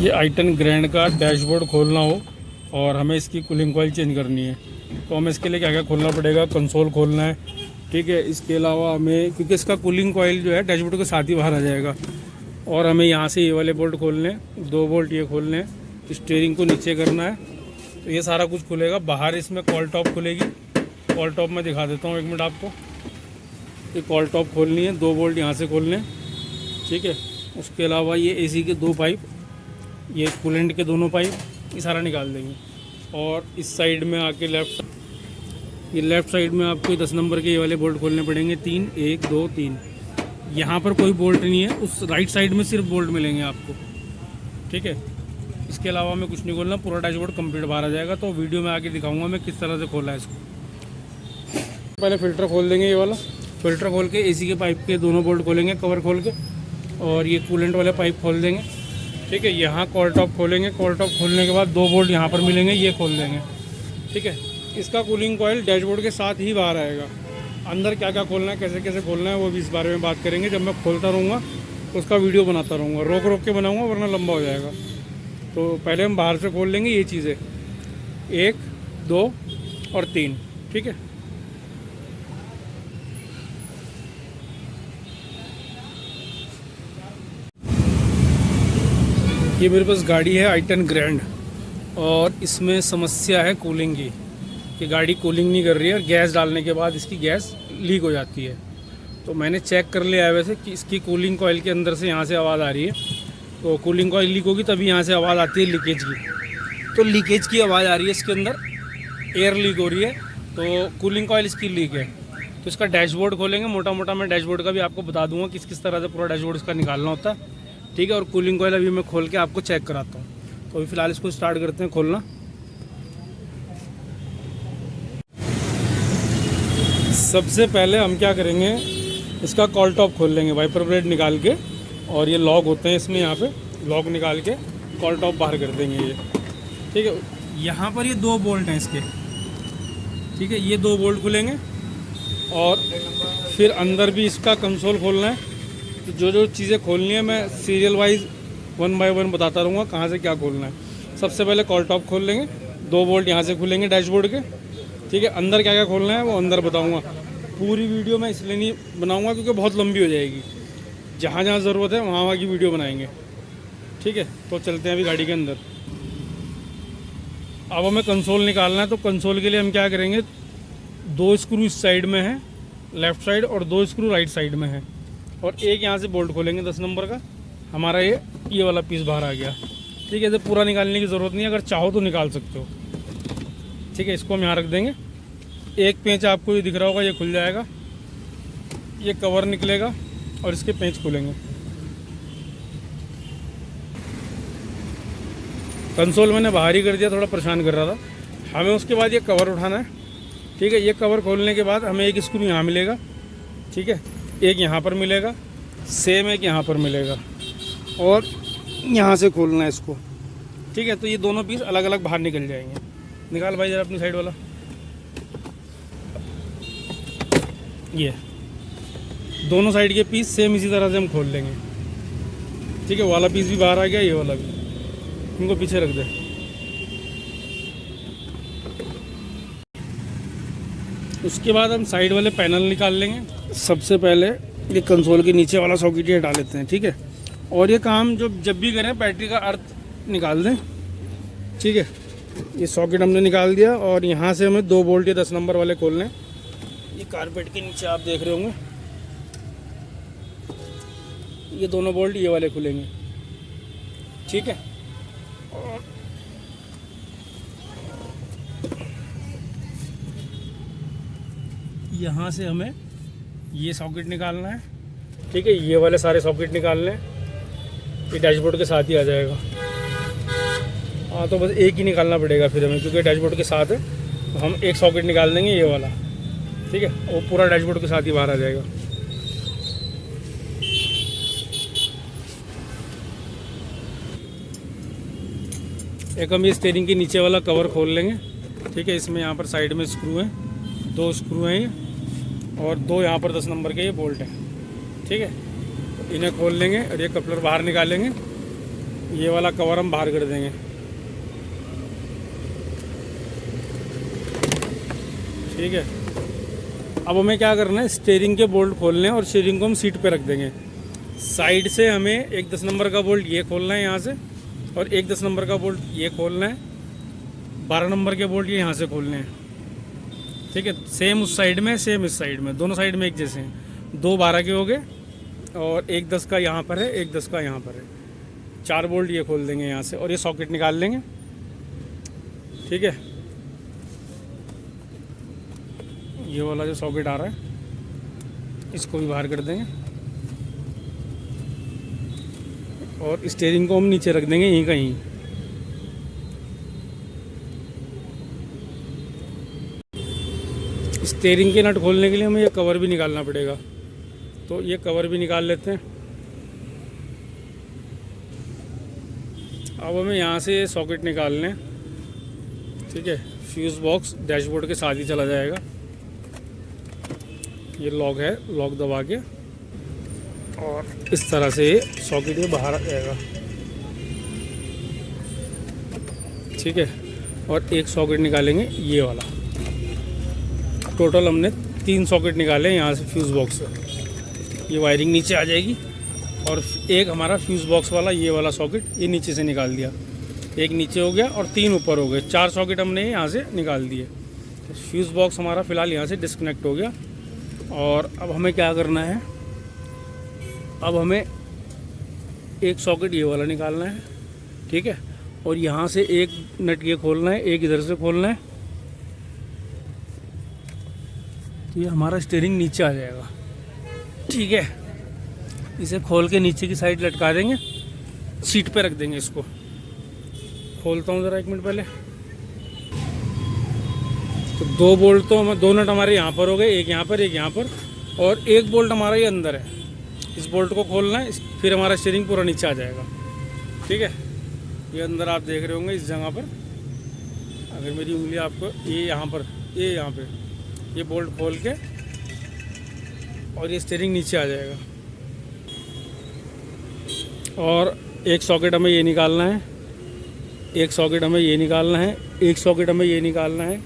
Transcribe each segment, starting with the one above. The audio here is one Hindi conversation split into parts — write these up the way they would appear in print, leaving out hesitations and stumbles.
ये i10 ग्रैंड का डैशबोर्ड खोलना हो और हमें इसकी कूलिंग कॉइल चेंज करनी है तो हमें इसके लिए क्या क्या खोलना पड़ेगा। कंसोल खोलना है, ठीक है। इसके अलावा हमें, क्योंकि इसका कूलिंग कॉइल जो है डैशबोर्ड के साथ ही बाहर आ जाएगा, और हमें यहाँ से ये वाले बोल्ट खोलने हैं, 2 बोल्ट ये खोलने हैं। स्टीयरिंग को नीचे करना है तो ये सारा कुछ खुलेगा। बाहर इसमें कॉल टॉप खुलेगी। कॉल टॉप मैं दिखा देता हूँ, 1 मिनट आपको। ये कॉल टॉप खोलनी है, 2 बोल्ट यहाँ से खोलने हैं, ठीक है। उसके अलावा ये एसी के 2 पाइप, ये कूलेंट के दोनों पाइप, ये सारा निकाल देंगे। और इस साइड में आके लेफ़्ट साइड में आपको 10 नंबर के ये वाले बोल्ट खोलने पड़ेंगे, 3, 1, 2, 3। यहाँ पर कोई बोल्ट नहीं है, उस राइट साइड में सिर्फ बोल्ट मिलेंगे आपको, ठीक है। इसके अलावा हमें कुछ नहीं खोलना, पूरा डैशबोर्ड कंप्लीट बाहर आ जाएगा। तो वीडियो में आके दिखाऊंगा मैं किस तरह से खोला है इसको। पहले फ़िल्टर खोल देंगे, ये वाला फ़िल्टर खोल के एसी के पाइप के दोनों बोल्ट खोलेंगे कवर खोल के, और ये कूलेंट वाले पाइप खोल देंगे, ठीक है। यहाँ कॉल टॉप खोलेंगे। कॉल टॉप खोलने के बाद 2 बोल्ट यहाँ पर मिलेंगे, ये खोल देंगे, ठीक है। इसका कूलिंग कॉइल डैशबोर्ड के साथ ही बाहर आएगा। अंदर क्या क्या खोलना है, कैसे कैसे खोलना है, वो भी इस बारे में बात करेंगे। जब मैं खोलता रहूँगा उसका वीडियो बनाता रहूँगा, रोक रोक के बनाऊँगा वरना लंबा हो जाएगा। तो पहले हम बाहर से खोल लेंगे ये चीज़ें, 1, 2 और 3, ठीक है। ये मेरे पास गाड़ी है i10 ग्रैंड, और इसमें समस्या है कूलिंग की, कि गाड़ी कूलिंग नहीं कर रही है और गैस डालने के बाद इसकी गैस लीक हो जाती है। तो मैंने चेक कर लिया है वैसे कि इसकी कूलिंग कॉइल के अंदर से यहाँ से आवाज़ आ रही है। तो कूलिंग कॉइल लीक होगी तभी यहाँ से आवाज़ आती है लीकेज की। तो लीकेज की आवाज़ आ रही है, इसके अंदर एयर लीक हो रही है, तो कूलिंग कॉइल इसकी लीक है। तो इसका डैशबोर्ड खोलेंगे, मोटा मोटा मैं डैशबोर्ड का भी आपको बता दूँगा किस किस तरह से पूरा डैशबोर्ड इसका निकालना होता है, ठीक है। और कूलिंग कॉइल अभी मैं खोल के आपको चेक कराता हूँ। तो अभी फ़िलहाल इसको स्टार्ट करते हैं खोलना। सबसे पहले हम क्या करेंगे, इसका कॉल टॉप खोल लेंगे वाइपर ब्लेड निकाल के, और ये लॉक होते हैं इसमें, यहाँ पे लॉक निकाल के कॉल टॉप बाहर कर देंगे ये, ठीक है। यहाँ पर ये 2 बोल्ट हैं इसके, ठीक है। ये 2 बोल्ट खुलेंगे, और फिर अंदर भी इसका कंसोल खोलना है। तो जो जो चीज़ें खोलनी है मैं सीरियल वाइज 1 बाय 1 बताता रहूँगा कहाँ से क्या खोलना है। सबसे पहले कॉल टॉप खोल लेंगे, 2 बोल्ट यहाँ से खुलेंगे डैशबोर्ड के, ठीक है। अंदर क्या क्या खोलना है वो अंदर बताऊँगा। पूरी वीडियो मैं इसलिए नहीं बनाऊँगा क्योंकि बहुत लंबी हो जाएगी। जहाँ जहाँ ज़रूरत है वहाँ वहाँ की वीडियो बनाएंगे, ठीक है। तो चलते हैं अभी गाड़ी के अंदर। अब हमें कंसोल निकालना है, तो कंसोल के लिए हम क्या करेंगे, 2 स्क्रू इस साइड में है लेफ़्ट साइड, और 2 स्क्रू राइट साइड में है, और एक यहाँ से बोल्ट खोलेंगे 10 नंबर का। हमारा ये वाला पीस बाहर आ गया, ठीक है। इसे पूरा निकालने की ज़रूरत नहीं है, अगर चाहो तो निकाल सकते हो, ठीक है। इसको हम यहाँ रख देंगे। एक पेंच आपको ये दिख रहा होगा, ये खुल जाएगा, ये कवर निकलेगा और इसके पेंच खुलेंगे। कंसोल मैंने बाहर ही कर दिया, थोड़ा परेशान कर रहा था। हमें उसके बाद ये कवर उठाना है, ठीक है। ये कवर खोलने के बाद हमें एक स्क्रू यहाँ मिलेगा, ठीक है। एक यहाँ पर मिलेगा, सेम एक यहाँ पर मिलेगा, और यहाँ से खोलना है इसको, ठीक है। तो ये दोनों पीस अलग अलग बाहर निकल जाएंगे। निकाल भाई जरा अपनी साइड वाला। ये दोनों साइड के पीस सेम इसी तरह से हम खोल लेंगे, ठीक है। वाला पीस भी बाहर आ गया, ये वाला भी, इनको पीछे रख दे। उसके बाद हम साइड वाले पैनल निकाल लेंगे। सबसे पहले ये कंसोल के नीचे वाला सॉकेट हटा लेते हैं, ठीक है। और ये काम जब भी करें बैटरी का अर्थ निकाल दें, ठीक है। ये सॉकेट हमने निकाल दिया, और यहाँ से हमें 2 बोल्ट ये 10 नंबर वाले खोलने हैं। ये कारपेट के नीचे आप देख रहे होंगे, ये दोनों बोल्ट ये वाले खुलेंगे, ठीक है। और यहाँ से हमें ये सॉकेट निकालना है, ठीक है। ये वाले सारे सॉकेट निकालने हैं, ये डैशबोर्ड के साथ ही आ जाएगा। हाँ, तो बस एक ही निकालना पड़ेगा फिर हमें, क्योंकि डैशबोर्ड के साथ है। तो हम एक सॉकेट निकाल देंगे ये वाला, ठीक है। वो पूरा डैशबोर्ड के साथ ही बाहर आ जाएगा। एक हम ये स्टीयरिंग के नीचे वाला कवर खोल लेंगे, ठीक है। इसमें यहाँ पर साइड में स्क्रू हैं, 2 स्क्रू हैं ये, और 2 यहाँ पर 10 नंबर के ये बोल्ट हैं, ठीक है। इन्हें खोल लेंगे और ये कपलर बाहर निकालेंगे। ये वाला कवर हम बाहर कर देंगे। ठीक है, अब हमें क्या करना है, स्टीयरिंग के बोल्ट खोलने हैं और स्टीयरिंग को हम सीट पे रख देंगे। साइड से हमें एक 10 नंबर का बोल्ट ये खोलना है यहाँ से, और एक 10 नंबर का बोल्ट ये खोलना है, 12 नंबर के बोल्ट ये यहाँ से खोलने हैं। ठीक है, सेम उस साइड में सेम इस साइड में, दोनों साइड में एक जैसे हैं। 2 12 के हो गए और एक 10 का यहाँ पर है, एक 10 का यहाँ पर है। 4 बोल्ट ये खोल देंगे यहाँ से और ये सॉकेट निकाल लेंगे। ठीक है, ये वाला जो सॉकेट आ रहा है इसको भी बाहर कर देंगे और स्टीयरिंग को हम नीचे रख देंगे यहीं कहीं। स्टीयरिंग के नट खोलने के लिए हमें ये कवर भी निकालना पड़ेगा, तो ये कवर भी निकाल लेते हैं। अब हमें यहाँ से सॉकेट निकालने हैं। ठीक है, फ्यूज़ बॉक्स डैशबोर्ड के साथ ही चला जाएगा। ये लॉक है, लॉक दबा के और इस तरह से सॉकेट ये बाहर आ जाएगा। ठीक है, और एक सॉकेट निकालेंगे ये वाला। टोटल हमने 3 सॉकेट निकाले यहाँ से फ्यूज़ बॉक्स से। ये वायरिंग नीचे आ जाएगी और एक हमारा फ्यूज़ बॉक्स वाला ये वाला सॉकेट ये नीचे से निकाल दिया। एक नीचे हो गया और 3 ऊपर हो गए। 4 सॉकेट हमने यहाँ से निकाल दिए। तो फ्यूज़ बॉक्स हमारा फ़िलहाल यहाँ से डिस्कनेक्ट हो गया। और अब हमें क्या करना है, अब हमें एक सॉकेट ये वाला निकालना है। ठीक है, और यहाँ से एक नट ये खोलना है, एक इधर से खोलना है। तो ये हमारा स्टीयरिंग नीचे आ जाएगा। ठीक है, इसे खोल के नीचे की साइड लटका देंगे, सीट पे रख देंगे। इसको खोलता हूँ ज़रा 1 मिनट पहले। तो 2 बोल्ट तो हम 2 नट हमारे यहाँ पर हो गए, एक यहाँ पर एक यहाँ पर, और एक बोल्ट हमारा ये अंदर है। इस बोल्ट को खोलना है, फिर हमारा स्टीयरिंग पूरा नीचे आ जाएगा। ठीक है, ये अंदर आप देख रहे होंगे इस जगह पर। अगर मेरी उंगली आपको ये यहाँ पर, ये यहाँ पे, ये बोल्ट खोल के और ये स्टीयरिंग नीचे आ जाएगा। और एक सॉकेट हमें ये निकालना है, एक सॉकेट हमें ये निकालना है, एक सॉकेट हमें ये निकालना है,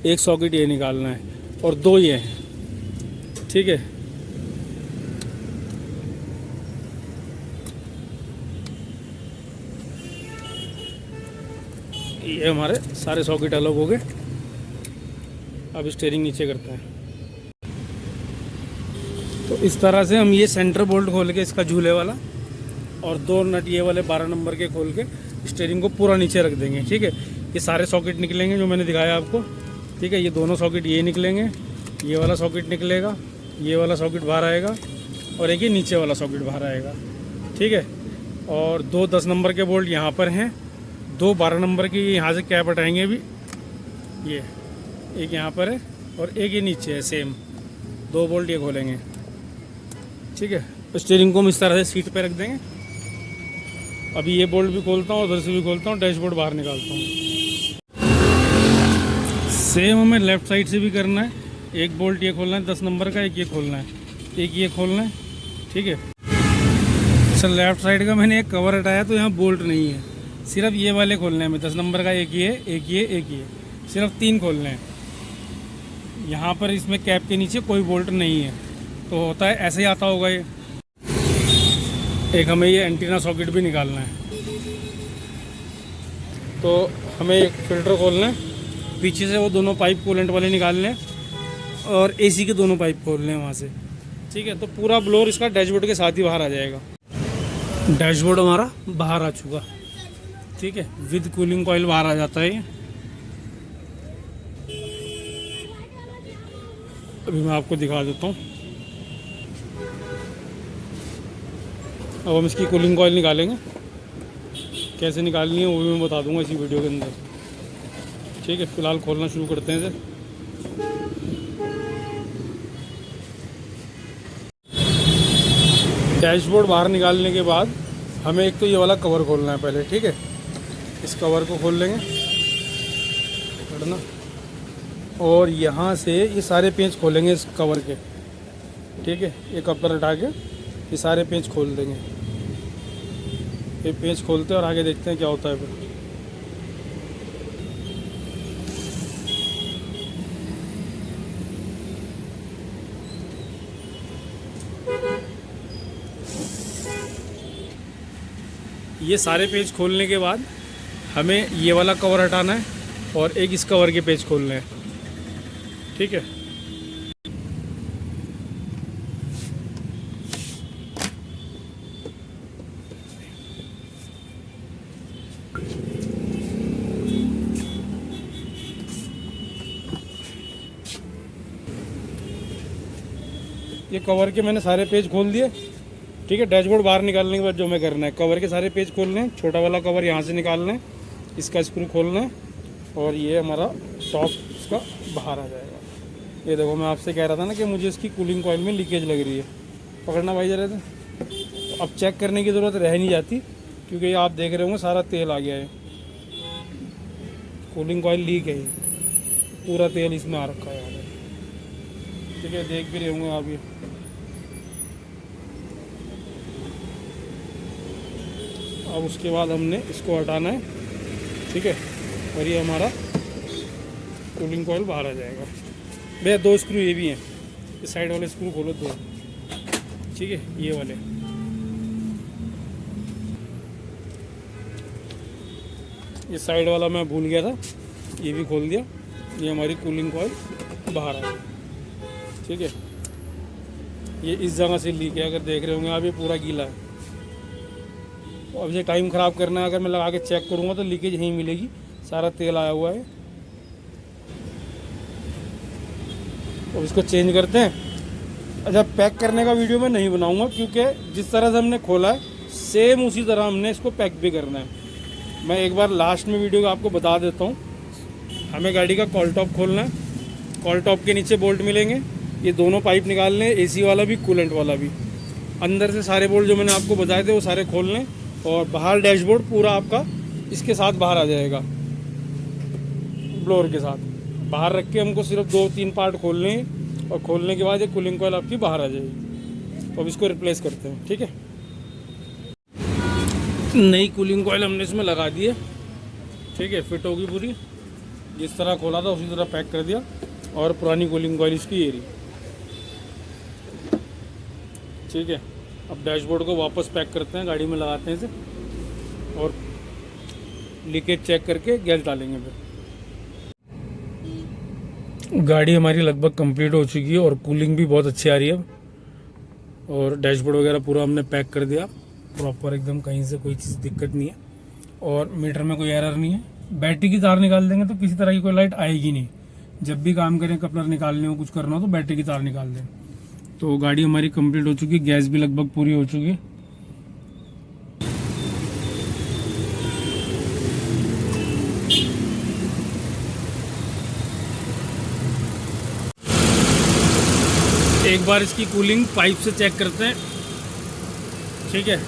एक सॉकेट ये निकालना है, और 2 ये हैं। ठीक है, ये हमारे सारे सॉकेट अलग हो गए। अब स्टीयरिंग नीचे करते हैं। तो इस तरह से हम ये सेंटर बोल्ट खोल के इसका झूले वाला और 2 नट ये वाले 12 नंबर के खोल के स्टीयरिंग को पूरा नीचे रख देंगे। ठीक है, ये सारे सॉकेट निकलेंगे जो मैंने दिखाया आपको। ठीक है, ये दोनों सॉकेट ये निकलेंगे, ये वाला सॉकेट निकलेगा, ये वाला सॉकेट बाहर आएगा और एक ये नीचे वाला सॉकेट बाहर आएगा। ठीक है, और 2 10 नंबर के बोल्ट यहाँ पर हैं, 2 12 नंबर की यहाँ से कैप हटाएंगे अभी। ये एक यहाँ पर है और एक ये नीचे है, सेम 2 बोल्ट ये खोलेंगे। ठीक है, स्टीयरिंग को हम इस तरह से सीट पे रख देंगे। अभी ये बोल्ट भी खोलता हूँ, उधर से भी खोलता हूँ, डैशबोर्ड बाहर निकालता हूँ। सेम हमें लेफ़्ट साइड से भी करना है। एक बोल्ट ये खोलना है 10 नंबर का, एक ये खोलना है, एक ये खोलना है। ठीक है, सर लेफ़्ट साइड का मैंने एक कवर हटाया तो यहाँ बोल्ट नहीं है, सिर्फ ये वाले खोलने हैं हमें। 10 नंबर का एक ये, एक ये, एक ये, सिर्फ 3 खोलने हैं। यहाँ पर इसमें कैप के नीचे कोई बोल्ट नहीं है, तो होता है ऐसे ही आता होगा ये। एक हमें ये एंटीना सॉकेट भी निकालना है। तो हमें एक फ़िल्टर खोलना है, पीछे से वो दोनों पाइप कूलेंट वाले निकालने हैं और एसी के दोनों पाइप खोलने हैं वहाँ से। ठीक है, तो पूरा ब्लोअर इसका डैशबोर्ड के साथ ही बाहर आ जाएगा। डैशबोर्ड हमारा बाहर आ चुका। ठीक है, विद कूलिंग कॉइल बाहर आ जाता है ये। अभी मैं आपको दिखा देता हूँ। अब हम इसकी कूलिंग कॉइल निकालेंगे, कैसे निकालनी है वो भी मैं बता दूंगा इसी वीडियो के अंदर। ठीक है, फ़िलहाल खोलना शुरू करते हैं इसे। डैशबोर्ड बाहर निकालने के बाद हमें एक तो ये वाला कवर खोलना है पहले। ठीक है, इस कवर को खोल लेंगे, पकड़ना, और यहाँ से ये सारे पेंच खोलेंगे इस कवर के। ठीक है, एक कवर हटा के ये सारे पेंच खोल देंगे। फिर पेज खोलते हैं और आगे देखते हैं क्या होता है फिर। ये सारे पेज खोलने के बाद हमें ये वाला कवर हटाना है और एक इस कवर के पेज खोलने हैं, ठीक है। ये कवर के मैंने सारे पेज खोल दिए, ठीक है। डैशबोर्ड बाहर निकालने के बाद जो हमें करना है, कवर के सारे पेज खोलने हैं, छोटा वाला कवर यहाँ से निकालना है, इसका स्क्रू खोलना है और ये हमारा टॉप इसका बाहर आ जाएगा। ये देखो, मैं आपसे कह रहा था ना कि मुझे इसकी कूलिंग कॉइल में लीकेज लग रही है। पकड़ना भाई जरा से। तो अब चेक करने की ज़रूरत रह नहीं जाती, क्योंकि आप देख रहे होंगे सारा तेल आ गया है, कूलिंग कॉइल लीक है, पूरा तेल इसमें आ रखा है, ठीक है। देख भी रहे होंगे आप ये। अब उसके बाद हमने इसको हटाना है, ठीक है, और ये हमारा कूलिंग कॉइल बाहर आ जाएगा। भैया 2 स्क्रू ये भी हैं, इस साइड वाले स्क्रू खोलो 2, ठीक है, ये वाले। इस साइड वाला मैं भूल गया था, ये भी खोल दिया। ये हमारी कूलिंग कॉइल बाहर आ गई, ठीक है। ये इस जगह से लीक है, अगर देख रहे होंगे आप, ये पूरा गीला है। अब ये टाइम ख़राब करना है, अगर मैं लगा के चेक करूँगा तो लीकेज यहीं मिलेगी, सारा तेल आया हुआ है। अब इसको चेंज करते हैं। अच्छा, पैक करने का वीडियो मैं नहीं बनाऊंगा, क्योंकि जिस तरह से हमने खोला है सेम उसी तरह हमने इसको पैक भी करना है। मैं एक बार लास्ट में वीडियो आपको बता देता हूँ। हमें गाड़ी का कॉल टॉप खोलना है, कॉल टॉप के नीचे बोल्ट मिलेंगे, ये दोनों पाइप निकालने हैं, AC वाला भी कूलेंट वाला भी। अंदर से सारे बोल्ट जो मैंने आपको बताए थे वो सारे खोल लें, और बाहर डैशबोर्ड पूरा आपका इसके साथ बाहर आ जाएगा, ब्लोअर के साथ बाहर रख के हमको सिर्फ 2-3 पार्ट खोलने हैं, और खोलने के बाद ये कूलिंग कॉइल आपकी बाहर आ जाएगी। तो अब इसको रिप्लेस करते हैं, ठीक है। नई कूलिंग कॉइल हमने इसमें लगा दी है, ठीक है, फिट होगी पूरी। जिस तरह खोला था उसी तरह पैक कर दिया, और पुरानी कूलिंग कॉइल इसकी ये रही, ठीक है। अब डैशबोर्ड को वापस पैक करते हैं, गाड़ी में लगाते हैं इसे, और लीकेज चेक करके गैस डालेंगे फिर। गाड़ी हमारी लगभग कंप्लीट हो चुकी है और कूलिंग भी बहुत अच्छी आ रही है अब, और डैशबोर्ड वगैरह पूरा हमने पैक कर दिया प्रॉपर एकदम, कहीं से कोई चीज़ दिक्कत नहीं है, और मीटर में कोई एरर नहीं है। बैटरी की तार निकाल देंगे तो किसी तरह की कोई लाइट आएगी नहीं। जब भी काम करें, कपलर निकालने हो, कुछ करना हो, तो बैटरी की तार निकाल दें। तो गाड़ी हमारी कंप्लीट हो चुकी है, गैस भी लगभग पूरी हो चुकी है। एक बार इसकी कूलिंग पाइप से चेक करते हैं, ठीक है।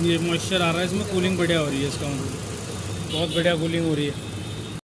ये मॉइस्चर आ रहा है इसमें, कूलिंग बढ़िया हो रही है, इसका मतलब बहुत बढ़िया कूलिंग हो रही है।